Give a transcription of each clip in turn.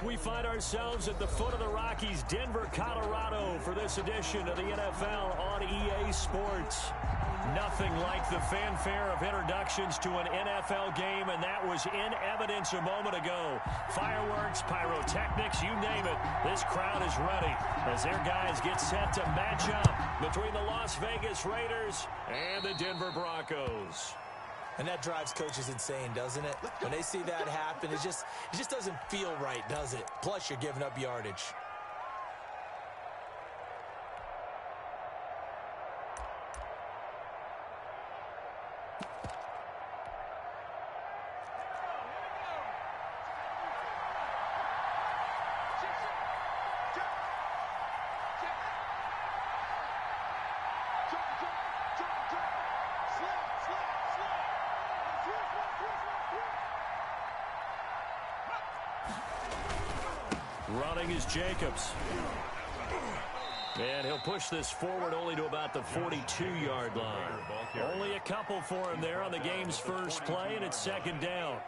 We find ourselves at the foot of the Rockies, Denver, Colorado, for this edition of the NFL on EA Sports. Nothing like the fanfare of introductions to an NFL game, and that was in evidence a moment ago. Fireworks, pyrotechnics, you name it. This crowd is ready as their guys get set to match up between the Las Vegas Raiders and the Denver Broncos. And that drives coaches insane, doesn't it? When they see that happen, it just doesn't feel right, does it? Plus, you're giving up yardage. Running is Jacobs. And he'll push this forward only to about the 42-yard line. Only a couple for him there on the game's first play, and it's second down.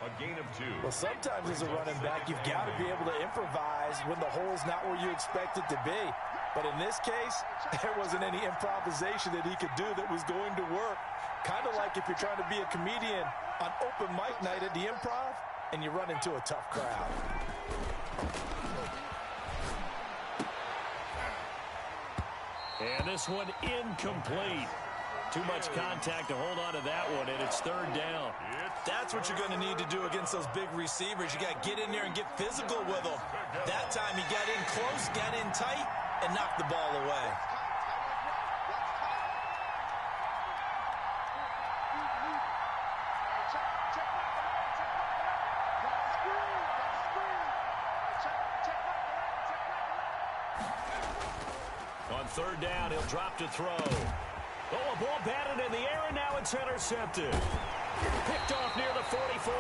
A gain of 2. Well, sometimes as a running back, you've got to be able to improvise when the hole's not where you expect it to be. But in this case, there wasn't any improvisation that he could do that was going to work. Kind of like if you're trying to be a comedian on open mic night at the Improv, and you run into a tough crowd. And this one incomplete. Too much contact to hold on to that one, and it's third down. That's what you're going to need to do against those big receivers. You got to get in there and get physical with them. That time he got in close, got in tight, and knocked the ball away. On third down, he'll drop to throw. Oh, a ball batted in the air, and now it's intercepted. Picked off near the 44.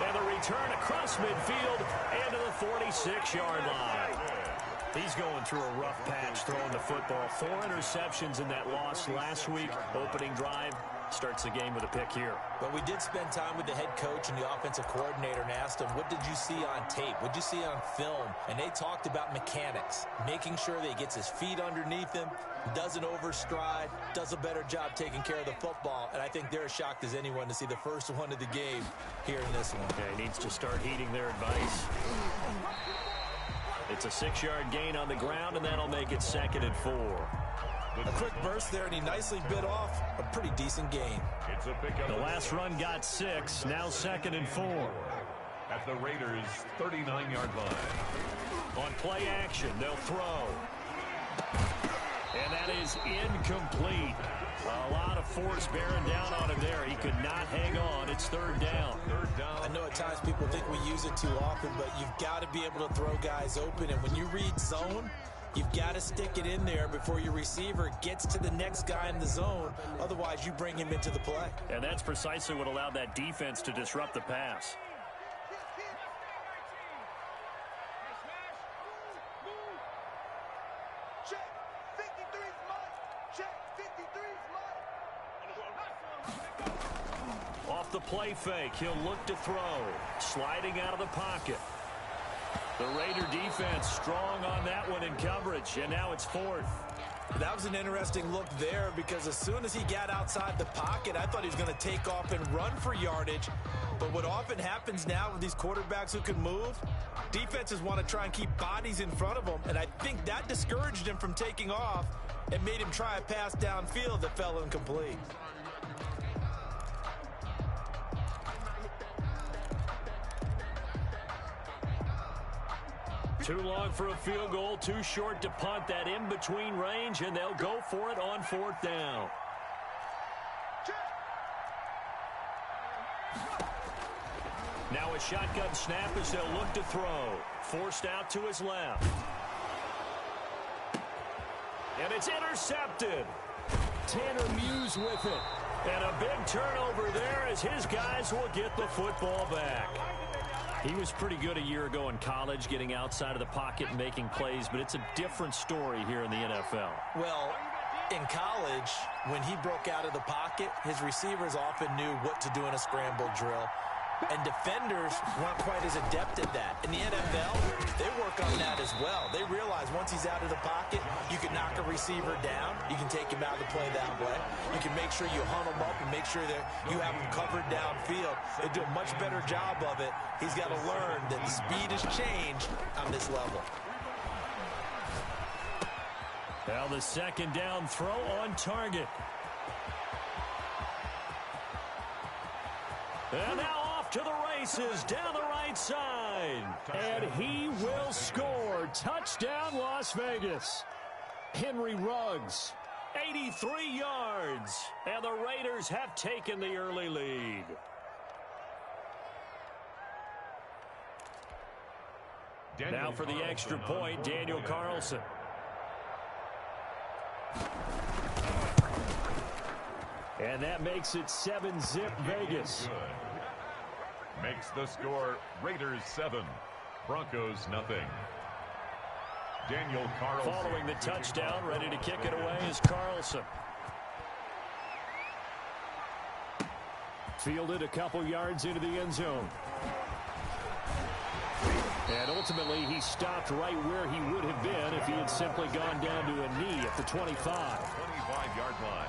And the return across midfield and to the 46-yard line. He's going through a rough patch throwing the football. 4 interceptions in that loss last week. Opening drive starts the game with a pick here. But we did spend time with the head coach and the offensive coordinator and asked him, what did you see on tape? What did you see on film? And they talked about mechanics, making sure that he gets his feet underneath him, doesn't overstride, does a better job taking care of the football. And I think they're as shocked as anyone to see the first one of the game here in this one. Yeah, he needs to start heeding their advice. It's a 6-yard gain on the ground, and that'll make it second and 4. A quick burst there, and he nicely bit off a pretty decent gain. It's a pickup. The last run got 6, now second and 4. At the Raiders' 39-yard line. On play action, they'll throw. And that is incomplete. A lot of force bearing down on him there. He could not hang on. It's third down. I know at times people think we use it too often, but you've got to be able to throw guys open. And when you read zone, you've got to stick it in there before your receiver gets to the next guy in the zone. Otherwise, you bring him into the play. And that's precisely what allowed that defense to disrupt the pass. Off the play fake, he'll look to throw. Sliding out of the pocket. The Raider defense strong on that one in coverage, and now it's fourth. That was an interesting look there because as soon as he got outside the pocket, I thought he was going to take off and run for yardage. But what often happens now with these quarterbacks who can move, defenses want to try and keep bodies in front of them, and I think that discouraged him from taking off and made him try a pass downfield that fell incomplete. Too long for a field goal, too short to punt. That in-between range, and they'll go for it on fourth down. Now a shotgun snap as they'll look to throw. Forced out to his left. And it's intercepted. Tanner Muse with it. And a big turnover there as his guys will get the football back. He was pretty good a year ago in college, getting outside of the pocket and making plays, but it's a different story here in the NFL. Well, in college, when he broke out of the pocket, his receivers often knew what to do in a scramble drill. And defenders weren't quite as adept at that. In the NFL, they work on that as well. They realize once he's out of the pocket, you can knock a receiver down. You can take him out of the play that way. You can make sure you hunt him up and make sure that you have him covered downfield. They do a much better job of it. He's got to learn that the speed has changed on this level. Now the second down throw on target. And now off to the races down the right side. And he will score. Touchdown, Las Vegas. Henry Ruggs, 83 yards. And the Raiders have taken the early lead. Now for the extra point, Daniel Carlson. And that makes it 7-zip Vegas. Makes the score Raiders 7, Broncos nothing. Daniel Carlson. Following the touchdown, ready to kick it away is Carlson. Fielded a couple yards into the end zone. And ultimately, he stopped right where he would have been if he had simply gone down to a knee at the 25. 25-yard line.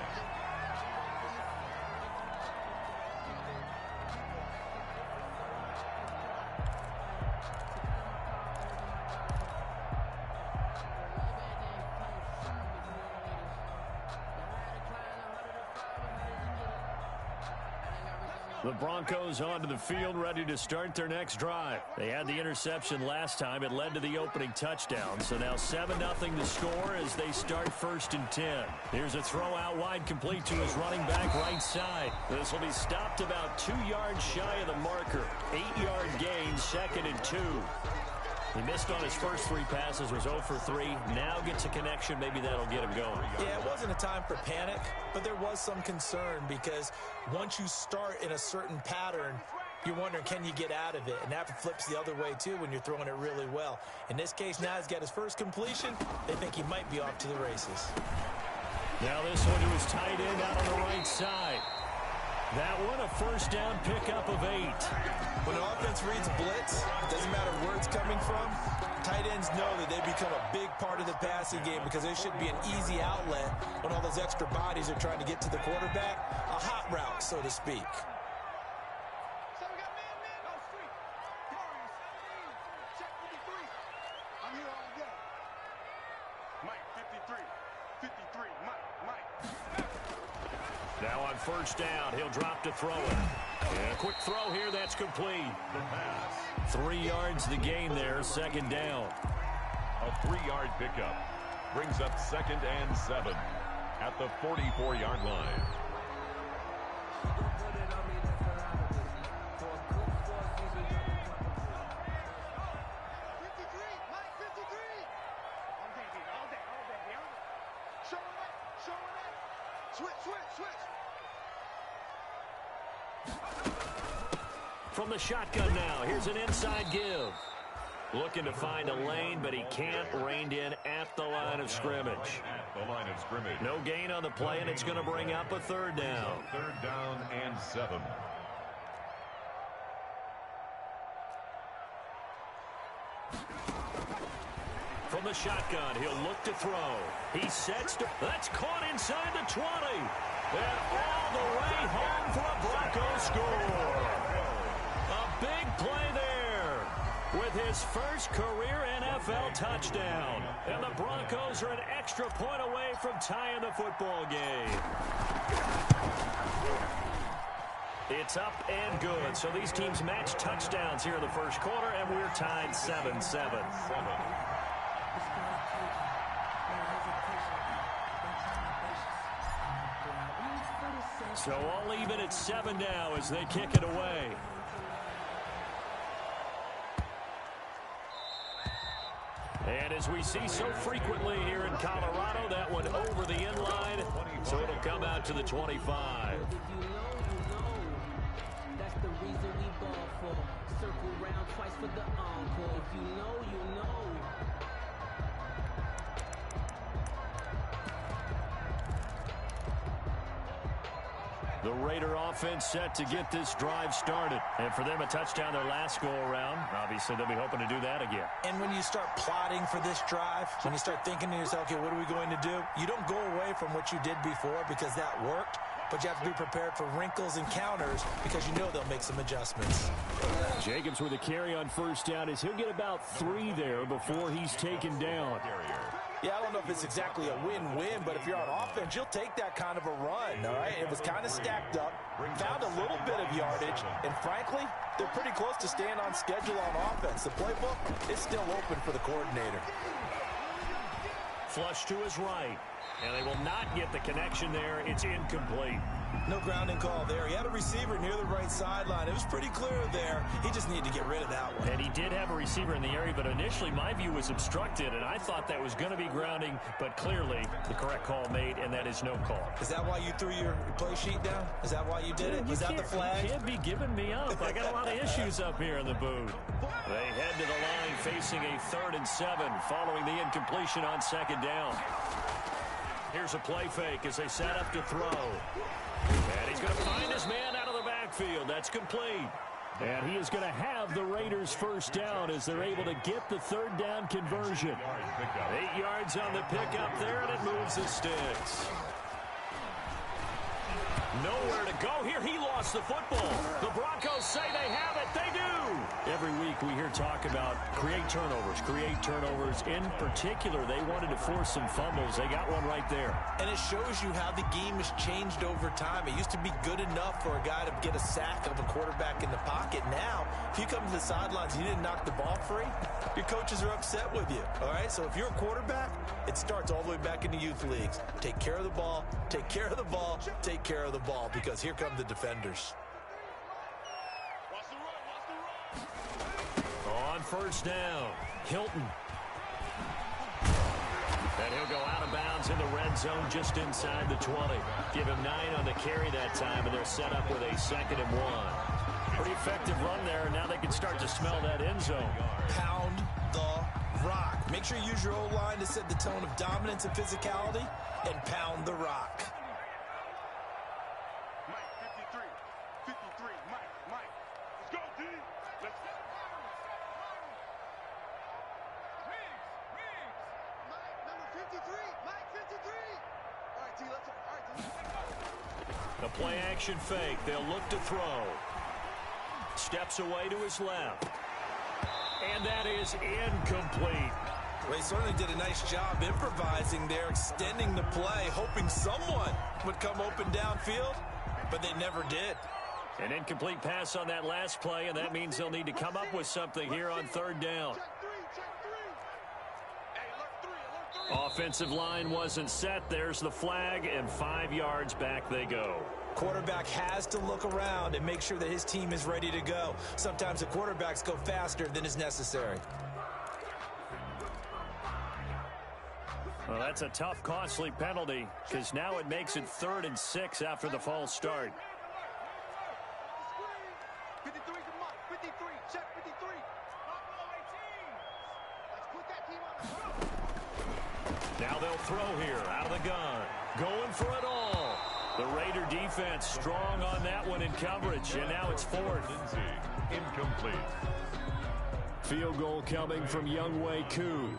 The Broncos onto the field, ready to start their next drive. They had the interception last time. It led to the opening touchdown. So now 7-0 the score as they start 1st and 10. Here's a throw out wide, complete to his running back right side. This will be stopped about 2 yards shy of the marker. 8-yard gain, 2nd and 2. He missed on his first 3 passes, was 0 for 3. Now gets a connection. Maybe that'll get him going. Yeah, it wasn't a time for panic, but there was some concern because once you start in a certain pattern, you're wondering, can you get out of it? And that flips the other way, too, when you're throwing it really well. In this case, now he's got his first completion. They think he might be off to the races. Now this one to his tight end out on the right side. That one, a first down pickup of 8. When an offense reads blitz, it doesn't matter where it's coming from. Tight ends know that they become a big part of the passing game because they should be an easy outlet when all those extra bodies are trying to get to the quarterback. A hot route, so to speak. Now on first down, he'll drop to throw it. And a quick throw here, that's complete. The pass. 3 yards the gain there, 2nd down. A 3-yard pickup brings up 2nd and 7 at the 44-yard line. From the shotgun now, here's an inside give. Looking to find a lane, but he can't. Reined in at the line of scrimmage. At the line of scrimmage. No gain on the play, and it's going to bring up a 3rd down. 3rd down and 7. From the shotgun, he'll look to throw. He sets to... That's caught inside the 20. And all the way home for a Broncos score. A big play there with his first career NFL touchdown. And the Broncos are an extra point away from tying the football game. It's up and good. So these teams match touchdowns here in the first quarter, and we're tied 7-7. So all even at 7 now as they kick it away. And as we see so frequently here in Colorado, that one over the end line, so it'll come out to the 25. If you know, that's the reason we ball for. Circle round twice for the encore. If you know, you know. The Raider offense set to get this drive started. And for them, a touchdown their last go-around. Obviously, they'll be hoping to do that again. And when you start plotting for this drive, when you start thinking to yourself, okay, what are we going to do? You don't go away from what you did before because that worked. But you have to be prepared for wrinkles and counters because you know they'll make some adjustments. Jacobs with a carry on first down as he'll get about 3 there before he's taken down. Yeah, I don't know if it's exactly a win-win, but if you're on offense, you'll take that kind of a run, all right? It was kind of stacked up, found a little bit of yardage, and frankly, they're pretty close to staying on schedule on offense. The playbook is still open for the coordinator. Flush to his right, and they will not get the connection there. It's incomplete. No grounding call there. He had a receiver near the right sideline. It was pretty clear there. He just needed to get rid of that one. And he did have a receiver in the area, but initially my view was obstructed, and I thought that was going to be grounding, but clearly the correct call made, and that is no call. Is that why you threw your play sheet down? Is that why you did it? Was that the flag? You can't be giving me up. I got a lot of issues up here in the booth. They head to the line facing a 3rd and 7 following the incompletion on 2nd down. Here's a play fake as they set up to throw. And he's going to find his man out of the backfield. That's complete. And he is going to have the Raiders first down as they're able to get the 3rd down conversion. 8 yards on the pickup there, and it moves the sticks. Nowhere to go here. He lost the football. The Broncos say they have it. They do. Every week we hear talk about create turnovers. In particular, they wanted to force some fumbles. They got one right there. And it shows you how the game has changed over time. It used to be good enough for a guy to get a sack of a quarterback in the pocket. Now, if you come to the sidelines and you didn't knock the ball free, your coaches are upset with you. All right? So if you're a quarterback, it starts all the way back in the youth leagues. Take care of the ball, take care of the ball, take care of the ball, because here come the defenders. On first down, Hilton. And he'll go out of bounds in the red zone just inside the 20. Give him 9 on the carry that time, and they're set up with a 2nd and 1. Pretty effective run there, and now they can start to smell that end zone. Pound the rock. Make sure you use your O-line to set the tone of dominance and physicality, and pound the rock. The play action fake. They'll look to throw. Steps away to his left. And that is incomplete. Well, he certainly did a nice job improvising there, extending the play, hoping someone would come open downfield, but they never did. An incomplete pass on that last play, and that means they'll need to come up with something here on 3rd down. Offensive line wasn't set. There's the flag, and 5 yards back they go. Quarterback has to look around and make sure that his team is ready to go. Sometimes the quarterbacks go faster than is necessary. Well, that's a tough, costly penalty because now it makes it 3rd and 6 after the false start. 53, come on, 53, check 53. Let's put that team on the road. Now they'll throw here out of the gun. Going for it all. The Raider defense strong on that one in coverage, and now it's 4th. Incomplete. Field goal coming from Younghoe Koo.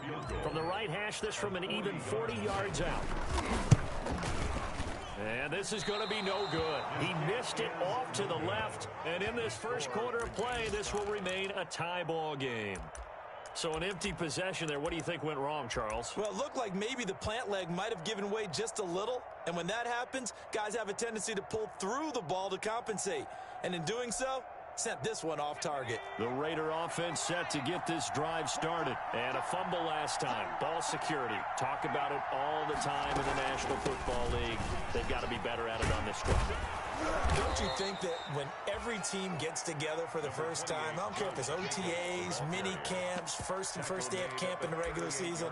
From the right hash, this from an even 40 yards out. And this is going to be no good. He missed it off to the left, and in this first quarter of play, this will remain a tie ball game. So an empty possession there. What do you think went wrong, Charles? Well, it looked like maybe the plant leg might have given way just a little. And when that happens, guys have a tendency to pull through the ball to compensate. And in doing so, sent this one off target. The Raider offense set to get this drive started. And a fumble last time. Ball security. Talk about it all the time in the National Football League. They've got to be better at it on this drive. Don't you think that when every team gets together for the first time, I don't care if it's OTAs, mini camps, first day of camp in the regular season,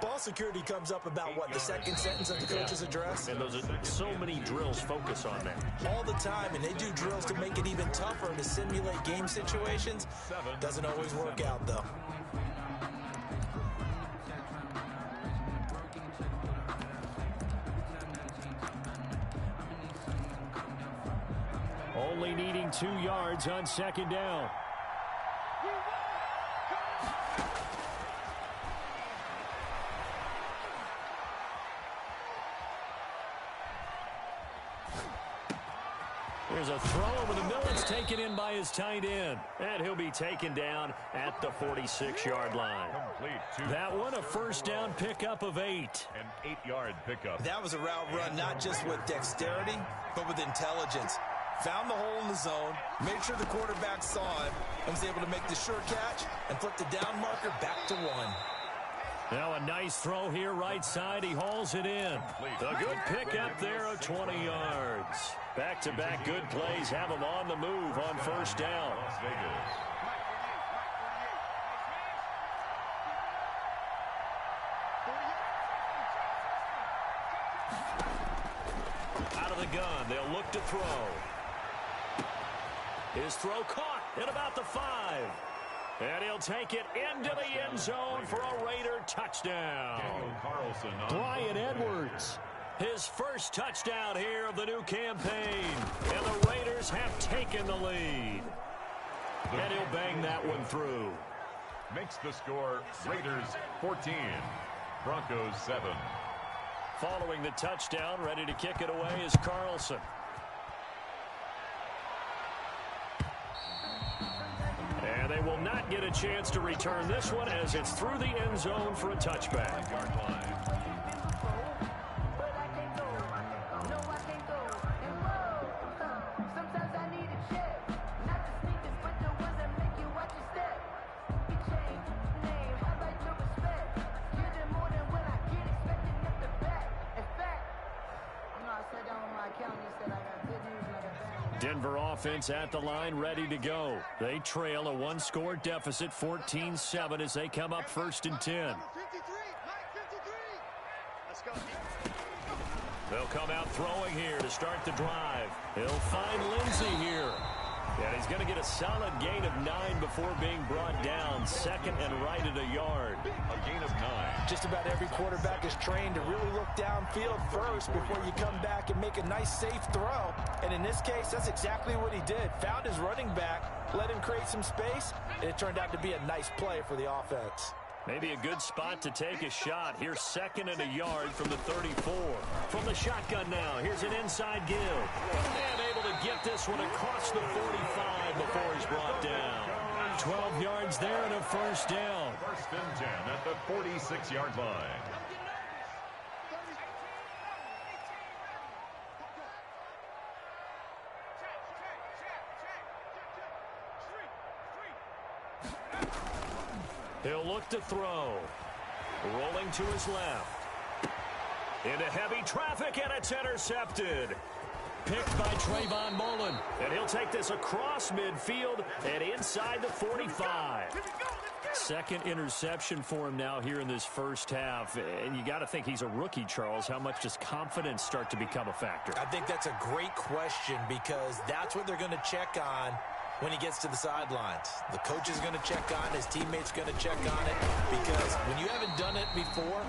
ball security comes up about, what, the second sentence of the coach's address? And those are so many drills focus on that. All the time, and they do drills to make it even tougher to simulate game situations. Doesn't always work out, though. Only needing 2 yards on second down. There's a throw over the middle. It's taken in by his tight end. And he'll be taken down at the 46-yard line. That one a first down pickup of 8. An 8-yard pickup. That was a route run not just with dexterity, but with intelligence. Found the hole in the zone, made sure the quarterback saw it, and was able to make the short catch and flip the down marker back to 1. Now a nice throw here right side. He hauls it in. A good pickup there of 20 yards. Back-to-back good plays have him on the move on first down. Las Vegas. Out of the gun, they'll look to throw. His throw caught at about the 5. And he'll take it into the end zone for a Raider touchdown. Clyde Edwards, his first touchdown here of the new campaign. And the Raiders have taken the lead. And he'll bang that one through. Makes the score Raiders 14, Broncos 7. Following the touchdown, ready to kick it away is Carlson. And they will not get a chance to return this one as it's through the end zone for a touchback. Denver offense at the line, ready to go. They trail a 1-score deficit, 14-7, as they come up 1st and 10. They'll come out throwing here to start the drive. He'll find Lindsey here. And he's going to get a solid gain of 9 before being brought down. Second and right at a yard. A gain of 9. Just about every quarterback is trained to really look downfield first before you come back and make a nice, safe throw. And in this case, that's exactly what he did. Found his running back, let him create some space, and it turned out to be a nice play for the offense. Maybe a good spot to take a shot. Here's 2nd and a yard from the 34. From the shotgun now, here's an inside give. And able to get this one across the 45 before he's brought down. 12 yards there and a first down. 1st and 10 at the 46-yard line. He'll look to throw. Rolling to his left. Into heavy traffic, and it's intercepted. Picked by Trayvon Mullen. And he'll take this across midfield and inside the 45. Second interception for him now here in this first half. And you got to think he's a rookie, Charles. How much does confidence start to become a factor? I think that's a great question because that's what they're going to check on when he gets to the sidelines. The coach is going to check on it. His teammates going to check on it because when you haven't done it before,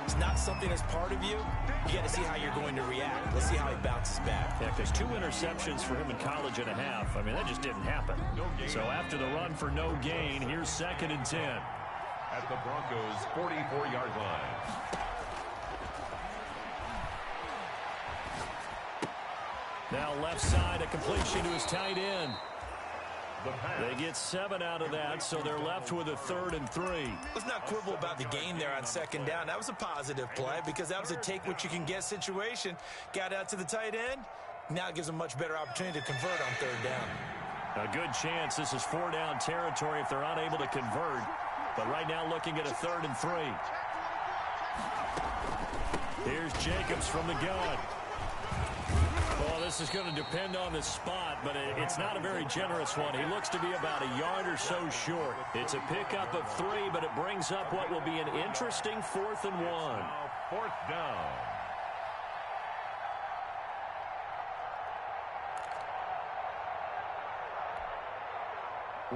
it's not something that's part of you. You got to see how you're going to react. Let's see how he bounces back. Yeah, because 2 interceptions for him in college and a half. I mean, that just didn't happen. So after the run for no gain, here's 2nd and 10. At the Broncos' 44-yard line. Now left side, a completion to his tight end. They get 7 out of that, so they're left with a 3rd and 3. Let's not quibble about the gain there on 2nd down. That was a positive play because that was a take-what-you-can-get situation. Got out to the tight end. Now it gives them much better opportunity to convert on 3rd down. A good chance this is 4-down territory if they're unable to convert. But right now looking at a 3rd and 3. Here's Jacobs from the gun. Well, this is going to depend on the spot, but it's not a very generous one. He looks to be about a yard or so short. It's a pickup of 3, but it brings up what will be an interesting 4th and 1. Now 4th down.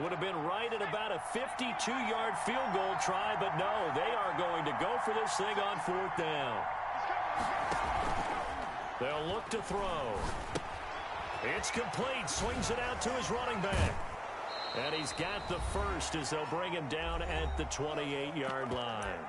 Would have been right at about a 52-yard field goal try, but no, they are going to go for this thing on 4th down. They'll look to throw. It's complete. Swings it out to his running back. And he's got the first as they'll bring him down at the 28-yard line.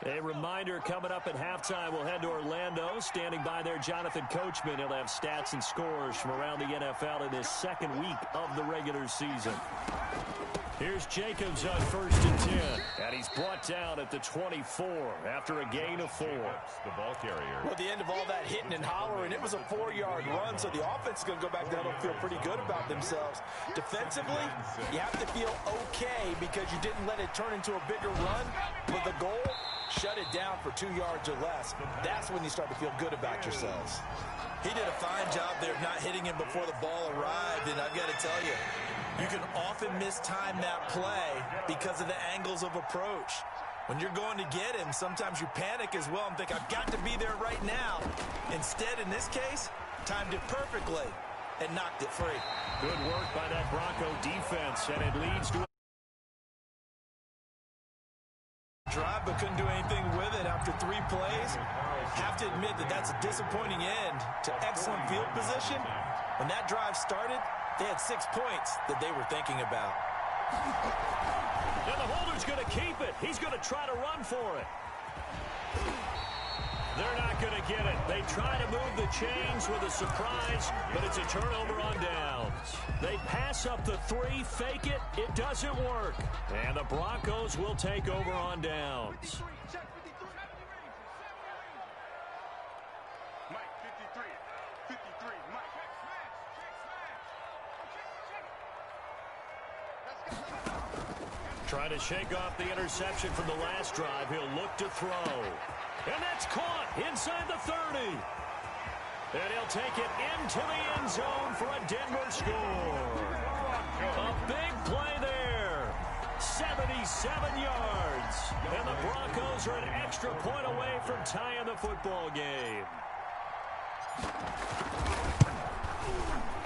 A reminder, coming up at halftime, we'll head to Orlando. Standing by there, Jonathan Coachman. He'll have stats and scores from around the NFL in this second week of the regular season. Here's Jacobs on 1st and 10. And he's brought down at the 24 after a gain of 4. The ball carrier. Well, at the end of all that hitting and hollering, it was a 4-yard run, so the offense is going to go back down and feel pretty good about themselves. Defensively, you have to feel okay because you didn't let it turn into a bigger run. But the goal, shut it down for 2 yards or less. That's when you start to feel good about yourselves. He did a fine job there of not hitting him before the ball arrived, and I've got to tell you, you can often mistime that play because of the angles of approach. When you're going to get him, sometimes you panic as well and think, I've got to be there right now. Instead, in this case, timed it perfectly and knocked it free. Good work by that Bronco defense, and it leads to drive, but couldn't do anything with it after 3 plays. Have to admit that that's a disappointing end to excellent field position. When that drive started, they had 6 points that they were thinking about. And the holder's going to keep it. He's going to try to run for it. They're not going to get it. They try to move the chains with a surprise, but it's a turnover on downs. They pass up the 3, fake it. It doesn't work. And the Broncos will take over on downs. Trying to shake off the interception from the last drive. He'll look to throw. And that's caught inside the 30. And he'll take it into the end zone for a Denver score. A big play there. 77 yards. And the Broncos are an extra point away from tying the football game.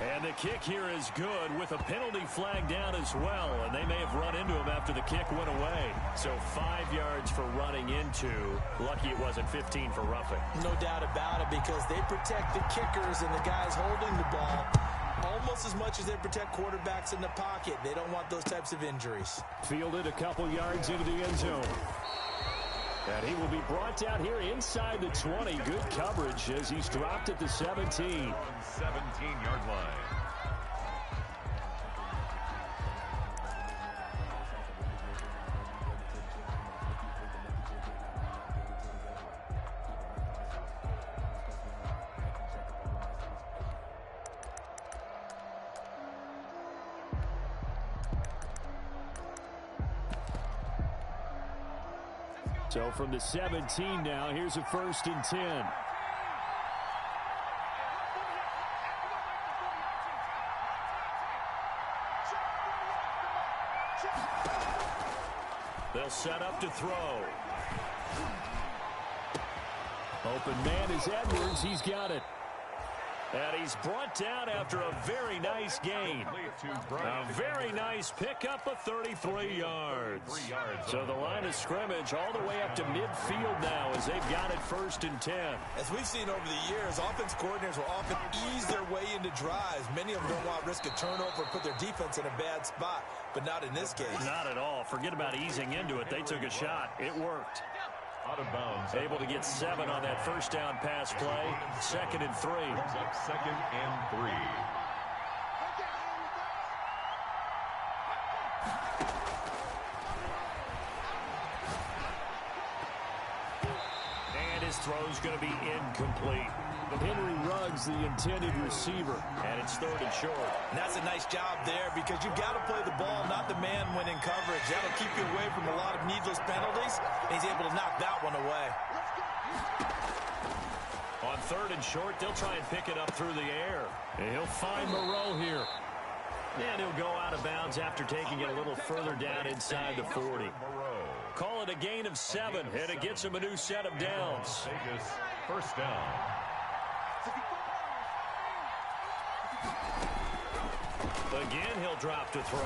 And the kick here is good with a penalty flag down as well. And they may have run into him after the kick went away. So 5 yards for running into. Lucky it wasn't 15 for roughing. No doubt about it, because they protect the kickers and the guys holding the ball almost as much as they protect quarterbacks in the pocket. They don't want those types of injuries. Fielded a couple yards into the end zone. And he will be brought down here inside the 20. Good coverage as he's dropped at the 17. 17-yard line. So from the 17 now, here's a 1st and 10. They'll set up to throw. Open man is Edwards. He's got it. And he's brought down after a very nice gain. A very nice pickup of 33 yards. So the line of scrimmage all the way up to midfield now as they've got it 1st and 10. As we've seen over the years, offense coordinators will often ease their way into drives. Many of them don't want to risk a turnover and put their defense in a bad spot, but not in this case. Not at all. Forget about easing into it. They took a shot. It worked. Out of bounds. Able to get 7 on that first down pass play. 2nd and 3. Brings up 2nd and 3. And his throw's going to be incomplete. Henry Ruggs, the intended receiver, and it's 3rd and short. And that's a nice job there, because you've got to play the ball, not the man when in coverage. That'll keep you away from a lot of needless penalties, and he's able to knock that one away. On 3rd and short, they'll try and pick it up through the air. And he'll find Moreau here. And he'll go out of bounds after taking it a little further down inside the 40. Call it a gain of 7, and it gets him a new set of downs. Vegas, 1st down. Again, he'll drop to throw.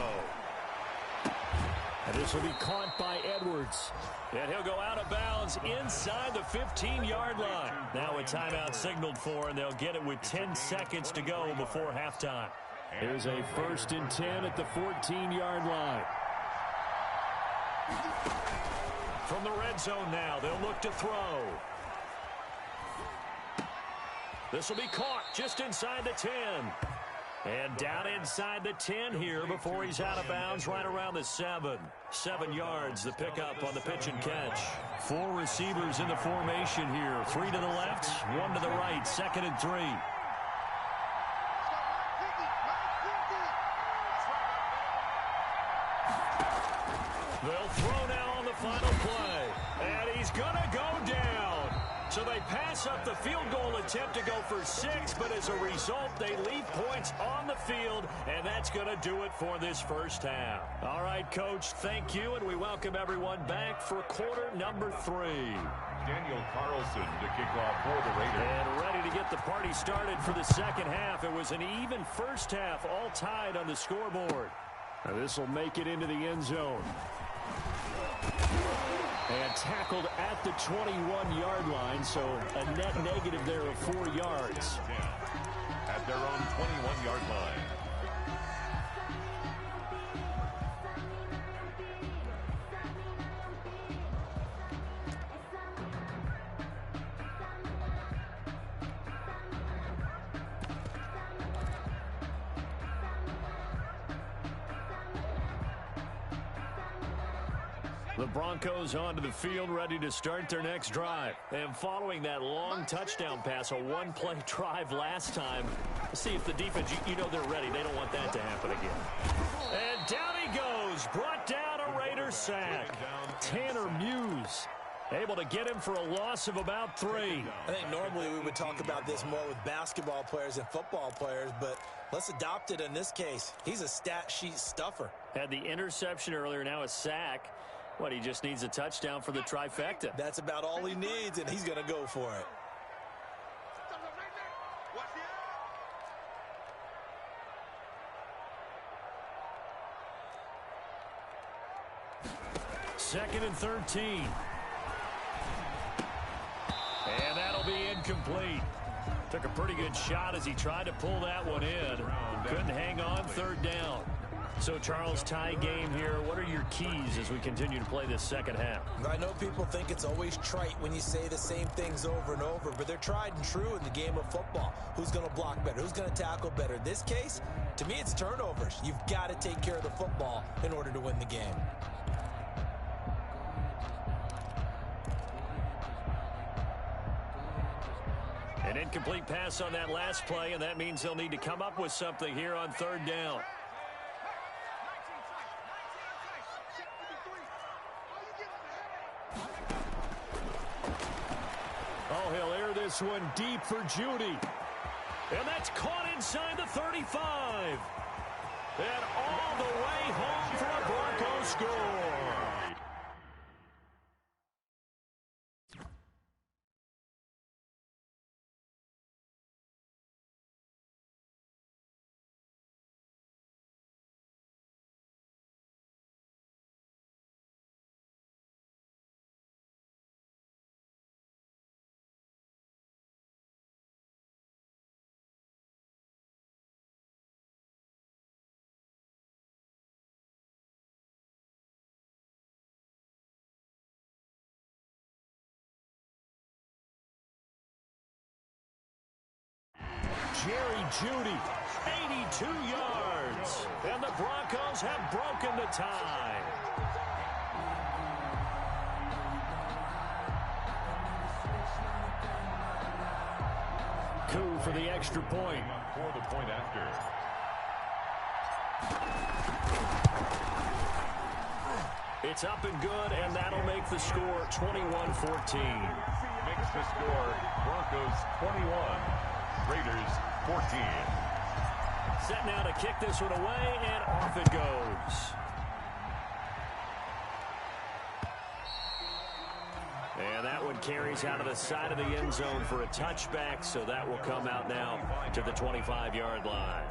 And this will be caught by Edwards. And he'll go out of bounds inside the 15-yard line. Now a timeout signaled for, and they'll get it with 10 seconds to go before halftime. Here's a 1st and 10 at the 14-yard line. From the red zone now, they'll look to throw. This will be caught just inside the 10. And down inside the 10 here before he's out of bounds right around the 7. 7 yards, the pickup on the pitch and catch. 4 receivers in the formation here. 3 to the left, 1 to the right. 2nd and 3. They'll throw now on the final play. And he's going to go down. So they pass up the field goal attempt to go for 6, but as a result, they leave points on the field, and that's going to do it for this first half. All right, Coach, thank you, and we welcome everyone back for quarter number 3. Daniel Carlson to kick off for the Raiders. And ready to get the party started for the second half. It was an even first half, all tied on the scoreboard. Now this will make it into the end zone. And tackled at the 21-yard line, so a net negative there of 4 yards. At their own 21-yard line. The Broncos onto the field, ready to start their next drive. And following that long touchdown pass, a one-play drive last time, see if the defense, you know they're ready. They don't want that to happen again. And down he goes, brought down a Raider sack. Tanner Muse able to get him for a loss of about 3. I think normally we would talk about this more with basketball players and football players, but let's adopt it in this case. He's a stat sheet stuffer. Had the interception earlier, now a sack. What, he just needs a touchdown for the trifecta. That's about all he needs, and he's going to go for it. Second and 13. And that'll be incomplete. Took a pretty good shot as he tried to pull that one in. Couldn't hang on, 3rd down. So, Charles, tie game here. What are your keys as we continue to play this second half? I know people think it's always trite when you say the same things over and over, but they're tried and true in the game of football. Who's going to block better? Who's going to tackle better? In this case, to me, it's turnovers. You've got to take care of the football in order to win the game. An incomplete pass on that last play, and that means they'll need to come up with something here on 3rd down. Oh, he'll air this one deep for Judy. And that's caught inside the 35. And all the way home for a Broncos score. Jerry Judy, 82 yards. And the Broncos have broken the tie. Coup for the extra point. For the point after. It's up and good, and that'll make the score 21-14. Makes the score Broncos 21, Raiders 14. Set now to kick this one away, and off it goes. And that one carries out of the side of the end zone for a touchback, so that will come out now to the 25-yard line.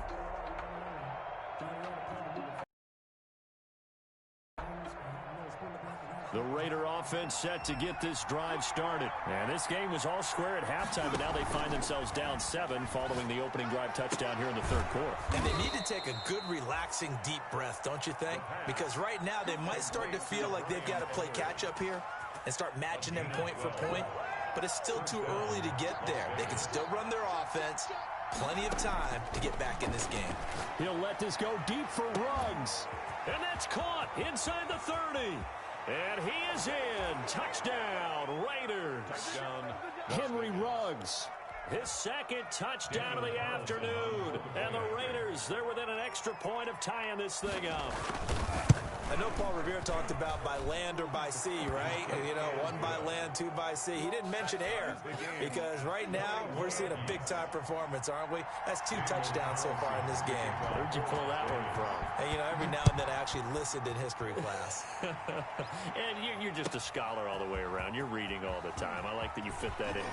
The Raider offense set to get this drive started. And this game was all square at halftime, but now they find themselves down 7 following the opening drive touchdown here in the third quarter. And they need to take a good, relaxing, deep breath, don't you think? Because right now they might start to feel like they've got to play catch-up here and start matching them point for point. But it's still too early to get there. They can still run their offense. Plenty of time to get back in this game. He'll let this go deep for Ruggs. And that's caught inside the 30. And he is in. Touchdown, Raiders. Touchdown. Henry Ruggs. His second touchdown of the afternoon. And the Raiders, they're within an extra point of tying this thing up. I know Paul Revere talked about by land or by sea, right? You know, 1 by land, 2 by sea. He didn't mention air because right now we're seeing a big-time performance, aren't we? That's 2 touchdowns so far in this game. Where'd you pull that one from? And, you know, every now and then I actually listened in history class. And you're just a scholar all the way around. You're reading all the time. I like that you fit that in.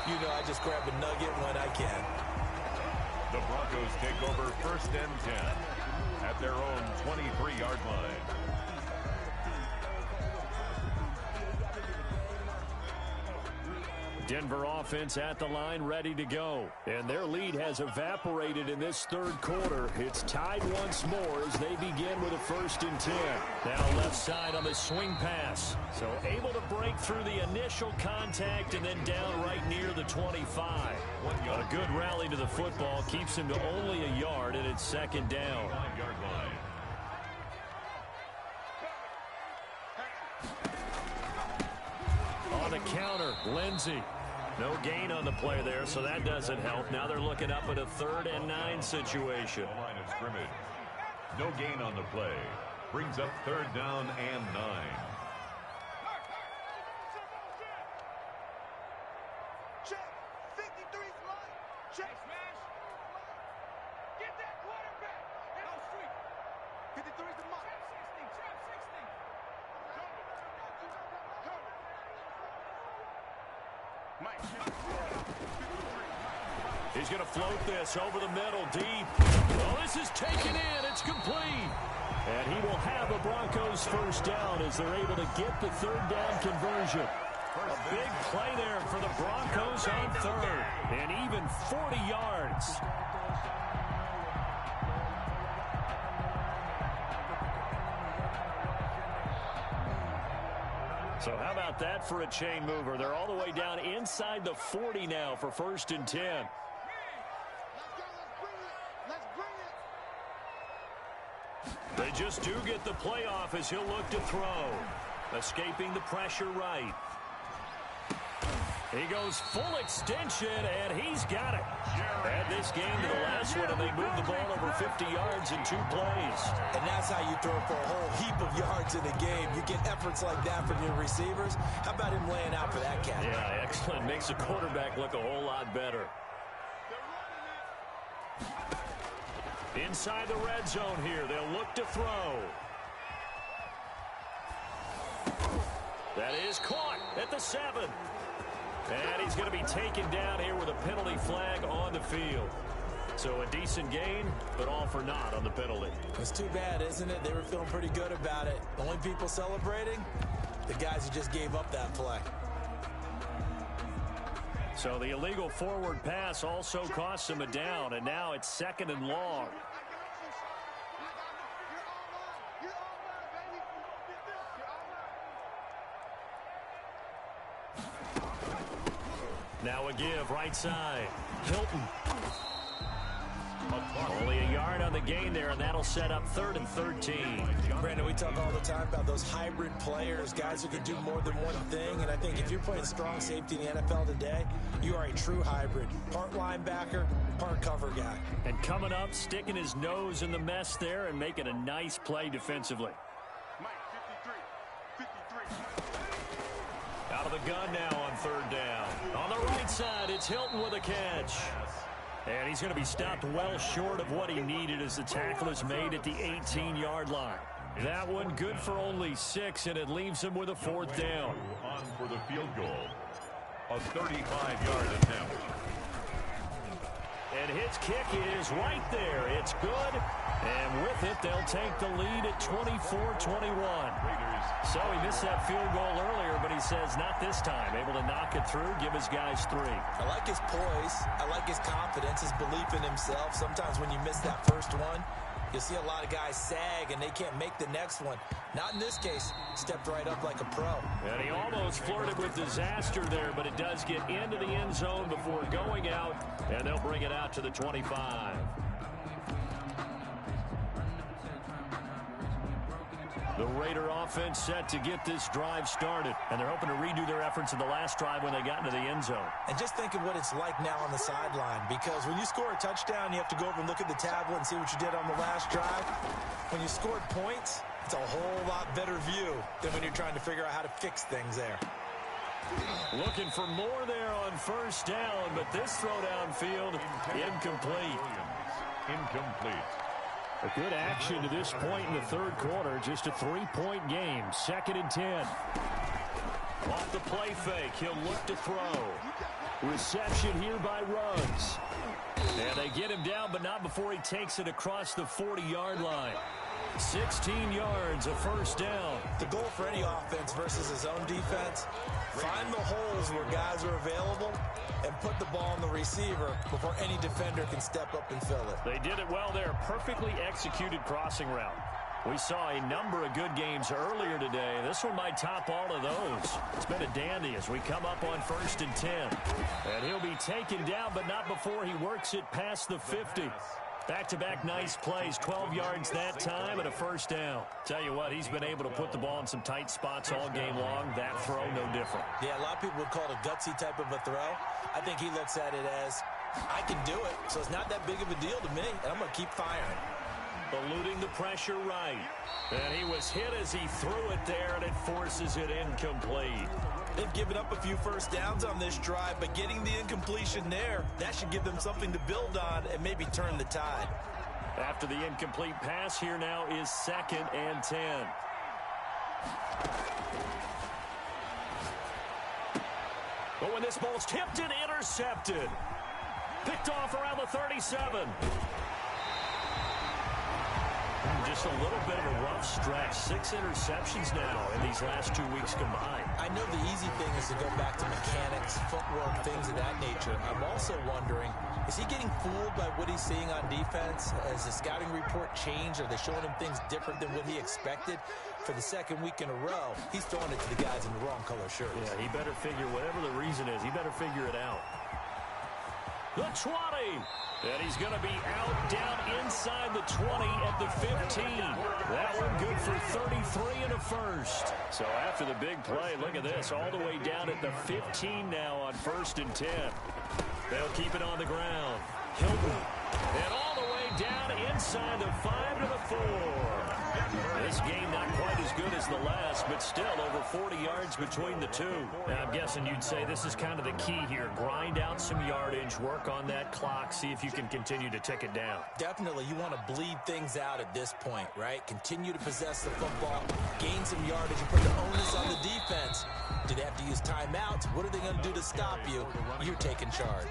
You know, I just grab a nugget when I can. The Broncos take over 1st and 10 at their own 23-yard line. Denver offense at the line, ready to go. And their lead has evaporated in this third quarter. It's tied once more as they begin with a 1st and 10. Now left side on the swing pass. So able to break through the initial contact and then down right near the 25. A good rally to the football keeps him to only a yard, and it's 2nd down. 5-yard line. On the counter, Lindsey. No gain on the play there, so that doesn't help. Now they're looking up at a 3rd and 9 situation. Line of scrimmage. No gain on the play. Brings up 3rd down and 9. Check. 53's line. Check. Smash. Get that quarterback. No street. 53's the mark. Trap 60. Mike. He's going to float this over the middle, deep. Oh, this is taken in. It's complete. And he will have the Broncos 1st down as they're able to get the 3rd down conversion. A big play there for the Broncos on 3rd. And even 40 yards. So how about that for a chain mover? They're all the way down inside the 40 now for 1st and 10. They just do get the playoff as he'll look to throw. Escaping the pressure right. He goes full extension, and he's got it. Add this game to the last one, and they move the ball over 50 yards in 2 plays. And that's how you throw for a whole heap of yards in a game. You get efforts like that from your receivers. How about him laying out for that cat? Yeah, excellent. Makes the quarterback look a whole lot better. Inside the red zone here, they'll look to throw. That is caught at the 7. And he's going to be taken down here with a penalty flag on the field. So a decent gain, but all for naught on the penalty. It's too bad, isn't it? They were feeling pretty good about it. The only people celebrating, the guys who just gave up that play. So the illegal forward pass also costs him a down, and now it's 2nd and long. Now a give, right side. Hilton. Only a yard on the gain there, and that'll set up 3rd and 13. Brandon, we talk all the time about those hybrid players, guys who can do more than one thing. And I think if you're playing strong safety in the NFL today, you are a true hybrid. Part linebacker, part cover guy. And coming up, sticking his nose in the mess there and making a nice play defensively. Mike, 53. Out of the gun now on 3rd down. On the right side, it's Hilton with a catch. And he's going to be stopped well short of what he needed as the tackle is made at the 18-yard line. That one good for only 6, and it leaves him with a 4th down. On for the field goal. A 35-yard attempt. And his kick is right there. It's good. And with it, they'll take the lead at 24-21. Raiders So he missed that field goal earlier, but he says not this time. Able to knock it through, give his guys 3. I like his poise. I like his confidence, his belief in himself. Sometimes when you miss that first one, you'll see a lot of guys sag and they can't make the next one. Not in this case. Stepped right up like a pro. And he almost flirted with disaster there, but it does get into the end zone before going out, and they'll bring it out to the 25. The Raider offense set to get this drive started, and they're hoping to redo their efforts in the last drive when they got into the end zone. And just think of what it's like now on the sideline, because when you score a touchdown, you have to go over and look at the tablet and see what you did on the last drive. When you scored points, it's a whole lot better view than when you're trying to figure out how to fix things there. Looking for more there on first down, but this throw downfield, incomplete. Incomplete. A good action to this point in the third quarter. Just a 3-point game. 2nd and 10. Off the play fake. He'll look to throw. Reception here by Ruggs. And they get him down, but not before he takes it across the 40-yard line. 16 yards, a first down. The goal for any offense versus his own defense, find the holes where guys are available and put the ball on the receiver before any defender can step up and fill it. They did it well there. Perfectly executed crossing route. We saw a number of good games earlier today. This one might top all of those. It's been a dandy as we come up on 1st and 10. And he'll be taken down, but not before he works it past the 50. Back-to-back nice plays, 12 yards that time and a first down. Tell you what, he's been able to put the ball in some tight spots all game long. That throw, no different. Yeah, a lot of people would call it a gutsy type of a throw. I think he looks at it as, I can do it, so it's not that big of a deal to me, and I'm going to keep firing. Eluding the pressure right. And he was hit as he threw it there, and it forces it incomplete. They've given up a few first downs on this drive, but getting the incompletion there, that should give them something to build on and maybe turn the tide. After the incomplete pass, here now is 2nd and 10. But when this ball's tipped and intercepted. Picked off around the 37. Just a little bit of a rough stretch. 6 interceptions now in these last 2 weeks combined. I know the easy thing is to go back to mechanics, footwork, things of that nature. I'm also wondering, is he getting fooled by what he's seeing on defense? Has the scouting report changed? Are they showing him things different than what he expected? For the 2nd week in a row, he's throwing it to the guys in the wrong color shirts. Yeah, he better figure, whatever the reason is, he better figure it out. The 20. And he's going to be out down inside the 20 at the 15. That one good for 33 and a first. So after the big play, look at this, all the way down at the 15 now on 1st and 10. They'll keep it on the ground. Hilton. And all the way down inside the 5 to the 4. This game not quite as good as the last, but still over 40 yards between the two. Now, I'm guessing you'd say this is kind of the key here. Grind out some yardage, work on that clock, see if you can continue to tick it down. Definitely, you want to bleed things out at this point, right? Continue to possess the football, gain some yardage, and put the onus on the defense. Do they have to use timeouts? What are they going to do to stop you? You're taking charge.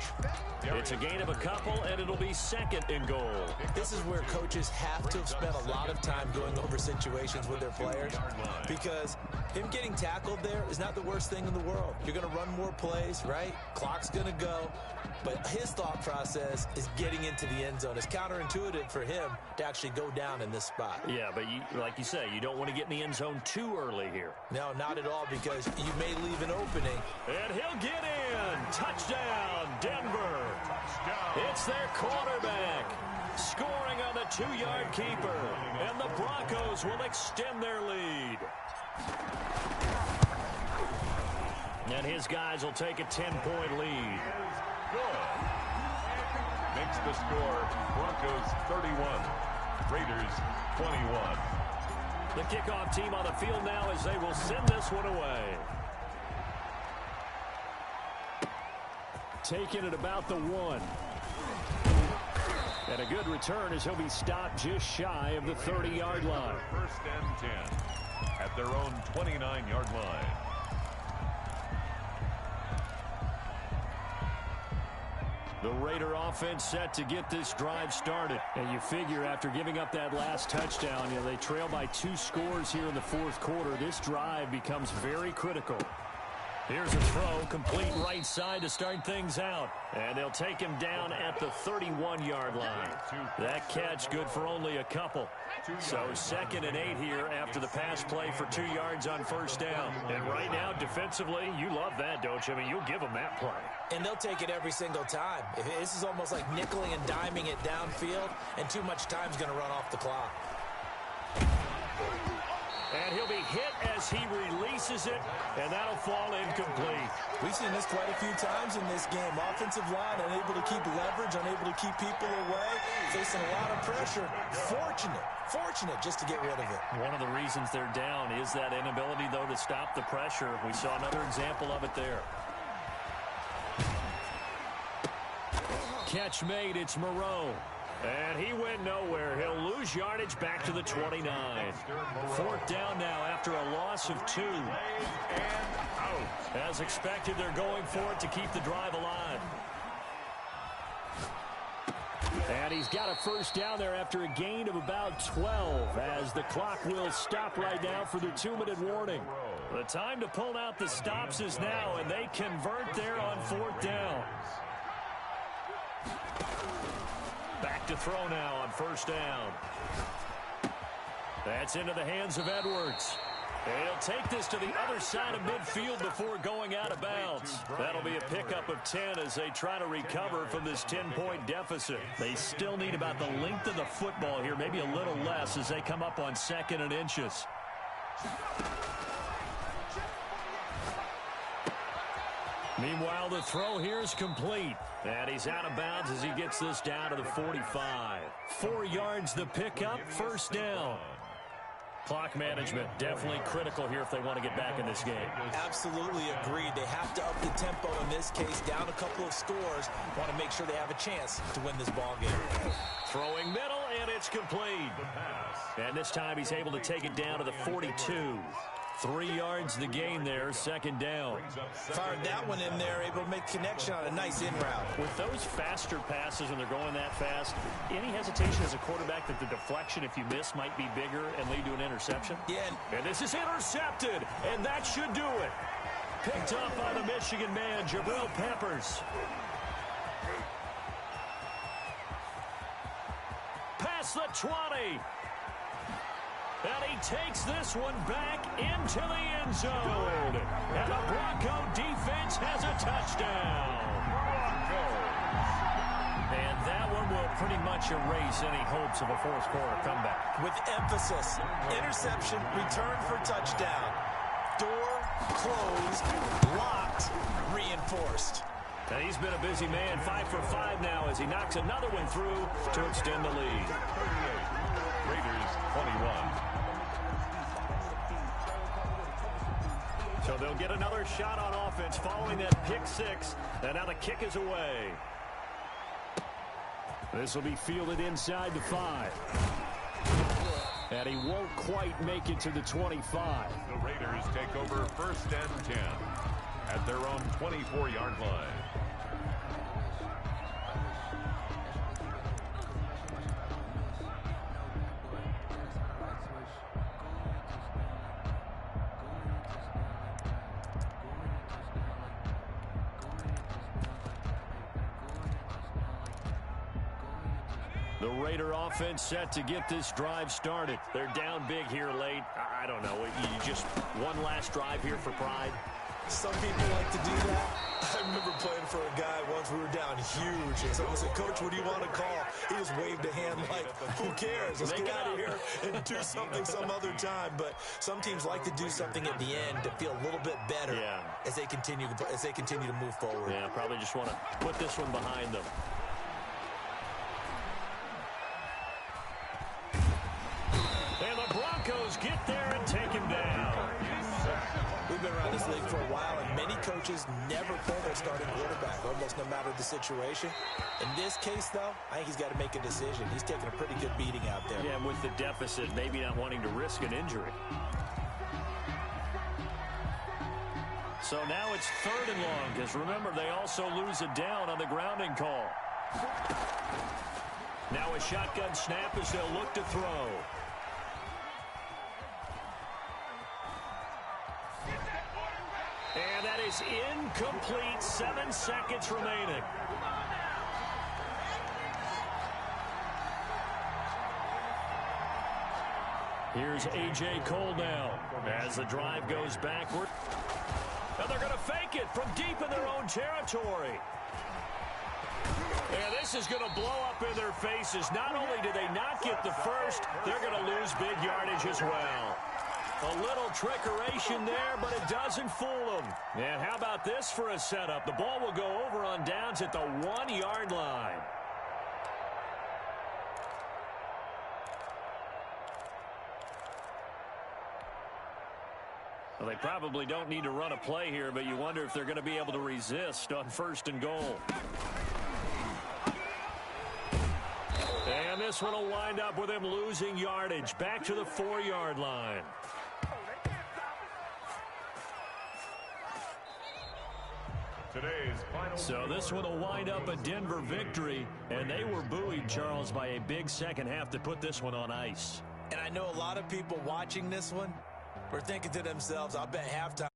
It's a gain of a couple, and it'll be 2nd and goal. This is where coaches have to have spent a lot of time going over situations with their players, because him getting tackled there is not the worst thing in the world. You're going to run more plays, right? Clock's going to go. But his thought process is getting into the end zone. It's counterintuitive for him to actually go down in this spot. Yeah, but like you say, you don't want to get in the end zone too early here. No, not at all, because you may leave an opening. And he'll get in. Touchdown, Denver. It's their quarterback scoring on the 2-yard keeper. And the Broncos will extend their lead. And his guys will take a 10-point lead. Good. Makes the score Broncos 31, Raiders 21. The kickoff team on the field now as they will send this one away. Taking it about the 1. And a good return as he'll be stopped just shy of the 30-yard line. 1st and 10 at their own 29-yard line. The Raider offense set to get this drive started. And you figure after giving up that last touchdown, they trail by 2 scores here in the fourth quarter. This drive becomes very critical. Here's a throw, complete right side to start things out. And they'll take him down at the 31-yard line. That catch good for only a couple. So 2nd and 8 here after the pass play for 2 yards on first down. And right now, defensively, you love that, don't you? I mean, you'll give them that play. And they'll take it every single time. This is almost like nickeling and diming it downfield, and too much time's going to run off the clock. And he'll be hit as he releases it, and that'll fall incomplete. We've seen this quite a few times in this game. Offensive line unable to keep leverage, unable to keep people away, facing a lot of pressure. Fortunate just to get rid of it. One of the reasons they're down is that inability, though, to stop the pressure. We saw another example of it there. Catch made, it's Moreau. And he went nowhere. He'll lose yardage back to the 29. 4th down now after a loss of 2. And out. As expected, they're going for it to keep the drive alive. And he's got a first down there after a gain of about 12 as the clock will stop right now for the 2-minute warning. The time to pull out the stops is now, and they convert there on 4th down. Back to throw now on first down. That's into the hands of Edwards. And he'll take this to the other side of midfield before going out of bounds. That'll be a pickup of 10 as they try to recover from this 10-point deficit. They still need about the length of the football here, maybe a little less as they come up on 2nd and inches. Meanwhile, the throw here is complete. And he's out of bounds as he gets this down to the 45. 4 yards the pickup, first down. Clock management definitely critical here if they want to get back in this game. Absolutely agreed. They have to up the tempo in this case, down a couple of scores. Want to make sure they have a chance to win this ball game. Throwing middle, and it's complete. And this time he's able to take it down to the 42. 3 yards the gain there, 2nd down. Fired that one in there, able to make connection on a nice in route. With those faster passes when they're going that fast, any hesitation as a quarterback that the deflection, if you miss, might be bigger and lead to an interception? Yeah. And this is intercepted, and that should do it. Picked up by the Michigan man, Jabril Peppers. Past the 20. And he takes this one back into the end zone. And the Bronco defense has a touchdown. And that one will pretty much erase any hopes of a fourth quarter comeback. With emphasis, interception, return for touchdown. Door closed, locked, reinforced. And he's been a busy man, 5 for 5 now as he knocks another one through to extend the lead. Raiders 21. So they'll get another shot on offense following that pick 6. And now the kick is away. This will be fielded inside the 5. And he won't quite make it to the 25. The Raiders take over 1st and 10 at their own 24-yard line. The Raider offense set to get this drive started. They're down big here late. I don't know. You just one last drive here for pride. Some people like to do that. I remember playing for a guy once. We were down huge, and someone said, "Coach, what do you want to call?" He just waved a hand like, "Who cares? Let's get out of here and do something some other time." But some teams like to do something at the end to feel a little bit better as they continue to move forward. Yeah, probably just want to put this one behind them. And the Broncos get there and take him down. We've been around this league for a while, and many coaches never pull their starting quarterback, almost no matter the situation. In this case, though, I think he's got to make a decision. He's taking a pretty good beating out there. Yeah, with the deficit, maybe not wanting to risk an injury. So now it's 3rd and long, because remember, they also lose it down on the grounding call. Now a shotgun snap as they'll look to throw. And that is incomplete. 7 seconds remaining. Here's A.J. Cole now as the drive goes backward. And they're going to fake it from deep in their own territory. And this is going to blow up in their faces. Not only did they not get the first, they're going to lose big yardage as well. A little trickeration there, but it doesn't fool them. And how about this for a setup? The ball will go over on downs at the 1-yard line. Well, they probably don't need to run a play here, but you wonder if they're going to be able to resist on 1st and goal. And this one will wind up with him losing yardage back to the 4-yard line. So this one will wind up a Denver victory, and they were buoyed, Charles, by a big second half to put this one on ice. And I know a lot of people watching this one were thinking to themselves, I'll bet halftime